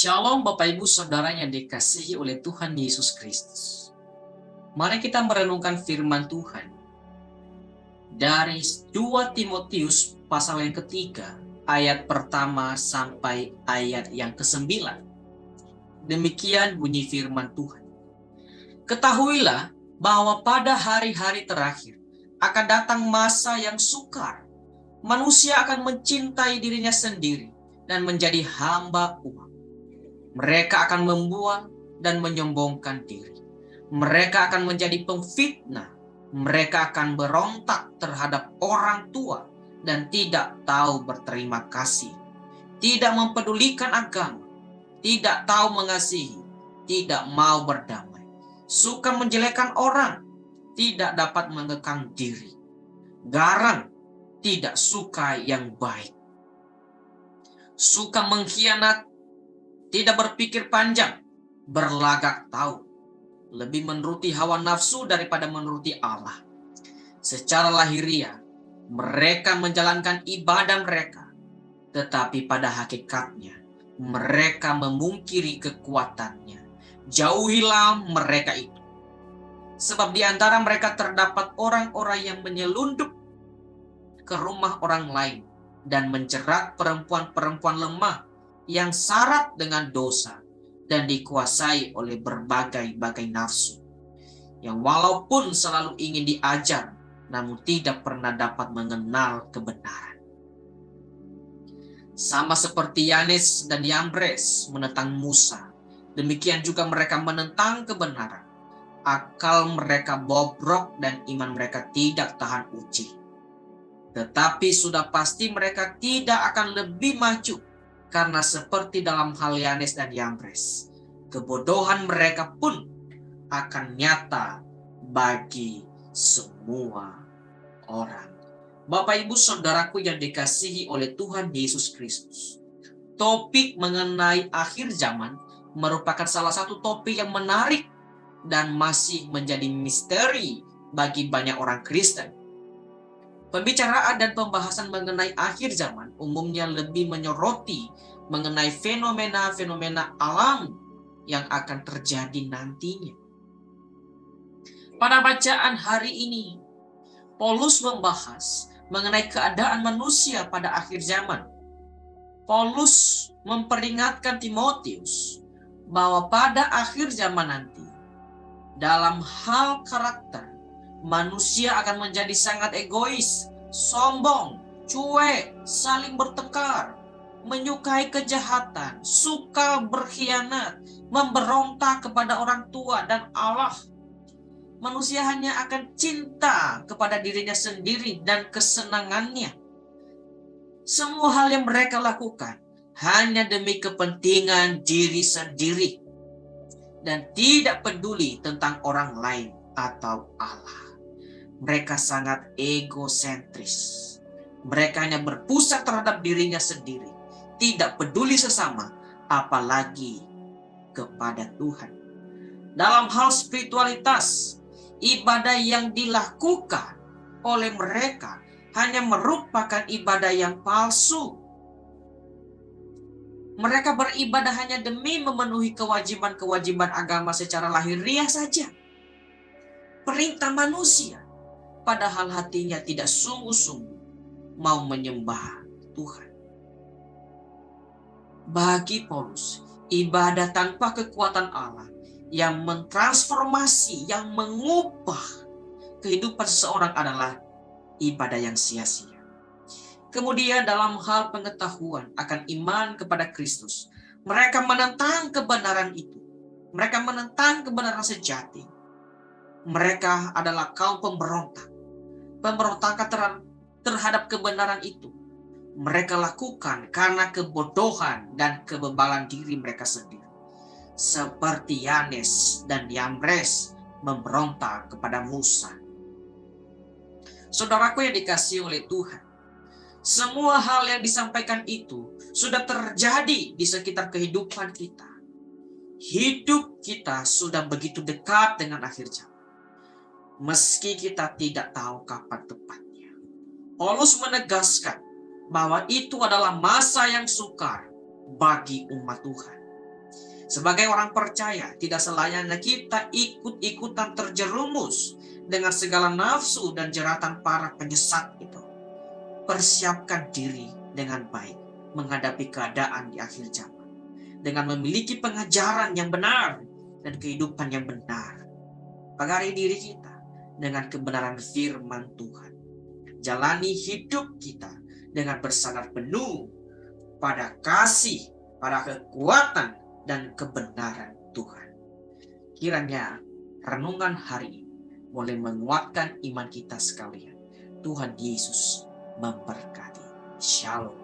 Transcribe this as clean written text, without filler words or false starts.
Shalom Bapak Ibu Saudara yang dikasihi oleh Tuhan Yesus Kristus. Mari kita merenungkan firman Tuhan dari 2 Timotius pasal yang ketiga, ayat pertama sampai ayat yang ke-9. Demikian bunyi firman Tuhan. Ketahuilah bahwa pada hari-hari terakhir akan datang masa yang sukar. Manusia akan mencintai dirinya sendiri dan menjadi hamba uang. Mereka akan membuang dan menyombongkan diri. Mereka akan menjadi pemfitnah. Mereka akan berontak terhadap orang tua dan tidak tahu berterima kasih. Tidak mempedulikan agama. Tidak tahu mengasihi. Tidak mau berdamai. Suka menjelekkan orang. Tidak dapat mengekang diri. Garang. Tidak suka yang baik. Suka mengkhianat. Tidak berpikir panjang, berlagak tahu, lebih menuruti hawa nafsu daripada menuruti Allah. Secara lahiriah, mereka menjalankan ibadah mereka, tetapi pada hakikatnya, mereka memungkiri kekuatannya. Jauhilah mereka itu. Sebab di antara mereka terdapat orang-orang yang menyelundup ke rumah orang lain dan menjerat perempuan-perempuan lemah yang syarat dengan dosa dan dikuasai oleh berbagai-bagai nafsu, yang walaupun selalu ingin diajar, namun tidak pernah dapat mengenal kebenaran. Sama seperti Yanes dan Yambres menentang Musa, demikian juga mereka menentang kebenaran. Akal mereka bobrok dan iman mereka tidak tahan uji. Tetapi sudah pasti mereka tidak akan lebih maju, karena seperti dalam hal Yanes dan Yambres, kebodohan mereka pun akan nyata bagi semua orang. Bapak Ibu Saudaraku yang dikasihi oleh Tuhan Yesus Kristus, topik mengenai akhir zaman merupakan salah satu topik yang menarik dan masih menjadi misteri bagi banyak orang Kristen. Pembicaraan dan pembahasan mengenai akhir zaman umumnya lebih menyoroti mengenai fenomena-fenomena alam yang akan terjadi nantinya. Pada bacaan hari ini, Paulus membahas mengenai keadaan manusia pada akhir zaman. Paulus memperingatkan Timotius bahwa pada akhir zaman nanti, dalam hal karakter, manusia akan menjadi sangat egois, sombong, cuek, saling bertengkar, menyukai kejahatan, suka berkhianat, memberontak kepada orang tua dan Allah. Manusia hanya akan cinta kepada dirinya sendiri dan kesenangannya. Semua hal yang mereka lakukan hanya demi kepentingan diri sendiri dan tidak peduli tentang orang lain atau Allah. Mereka sangat egosentris. Mereka hanya berpusat terhadap dirinya sendiri, tidak peduli sesama, apalagi kepada Tuhan. Dalam hal spiritualitas, ibadah yang dilakukan oleh mereka hanya merupakan ibadah yang palsu. Mereka beribadah hanya demi memenuhi kewajiban-kewajiban agama secara lahiriah saja. Perintah manusia, padahal hatinya tidak sungguh-sungguh mau menyembah Tuhan. Bagi Paulus, ibadah tanpa kekuatan Allah yang mentransformasi, yang mengubah kehidupan seseorang adalah ibadah yang sia-sia. Kemudian dalam hal pengetahuan akan iman kepada Kristus, mereka menentang kebenaran itu. Mereka menentang kebenaran sejati. Mereka adalah kaum pemberontak. Pemberontakan terhadap kebenaran itu mereka lakukan karena kebodohan dan kebebalan diri mereka sendiri. Seperti Yanes dan Yambres memberontak kepada Musa. Saudaraku yang dikasihi oleh Tuhan, semua hal yang disampaikan itu sudah terjadi di sekitar kehidupan kita. Hidup kita sudah begitu dekat dengan akhir zaman, meski kita tidak tahu kapan tepatnya. Paulus menegaskan bahwa itu adalah masa yang sukar bagi umat Tuhan. Sebagai orang percaya, tidak selayaknya kita ikut-ikutan terjerumus dengan segala nafsu dan jeratan para penyesat itu. Persiapkan diri dengan baik menghadapi keadaan di akhir zaman, dengan memiliki pengajaran yang benar dan kehidupan yang benar. Pagari diri kita dengan kebenaran firman Tuhan. Jalani hidup kita dengan bersandar penuh pada kasih, pada kekuatan dan kebenaran Tuhan. Kiranya renungan hari ini boleh menguatkan iman kita sekalian. Tuhan Yesus memberkati. Shalom.